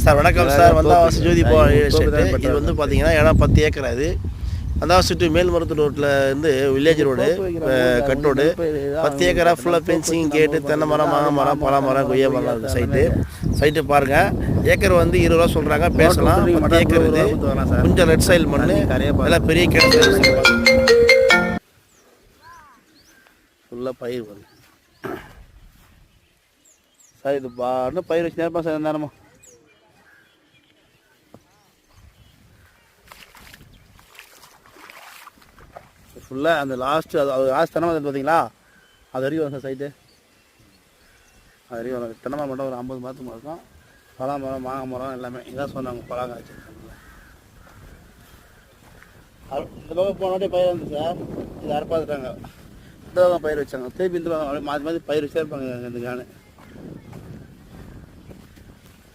Sir வணக்கம் sir. Vandavasi ஜோதி estate. இது வந்து பார்த்தீங்கன்னா இடம் 10 ஏக்கர். அது வந்தாவாசி டு மேல்மருவத்தூர் ரோட்டில் இருந்து வில்லேஜ் ரோடு, கட் ரோடு, 10 ஏக்கராக ஃபுல்லாக ஃபென்சிங், கேட்டு, தென்னை மரம், மாங்காய் மரம், பலா மரம், கொய்யா மரம் இருக்குது. சைட்டு பாருங்கள். ஏக்கர் வந்து 20 ரூபா சொல்கிறாங்க, பேசலாம். 10 ஏக்கர் இது கொஞ்சம் ரெட் சைல் மண், எல்லாம் பெரிய கிணறு, ஃபுல்லாக பயிர் வருது சார். இது இன்னும் பயிர் வச்சு நேரமா சார் நேரமா ஃபுல்லாக அந்த லாஸ்ட்டு அது லாஸ்ட் தென்னை மரம் பார்த்தீங்களா, அது வரைக்கும் வரும் சார் சைட்டு. அது வரைக்கும் வரும். தென்னை மரம் மட்டும் ஒரு 50 மரத்துக்கு இருக்கும். பலா மரம், மாங்காய் மரம் எல்லாமே இதான் சொன்னாங்க. பழங்க வச்சுருக்காங்க. இந்த பக்கம் போனாட்டே பயிர் வந்து சார். இது அறுப்பாத்துட்டாங்க. இந்த பக்கம் பயிர் வச்சாங்க. திருப்பி இந்த பக்கம் மாற்றி மாற்றி பயிர் வச்சே இருப்பாங்க இந்த காணு.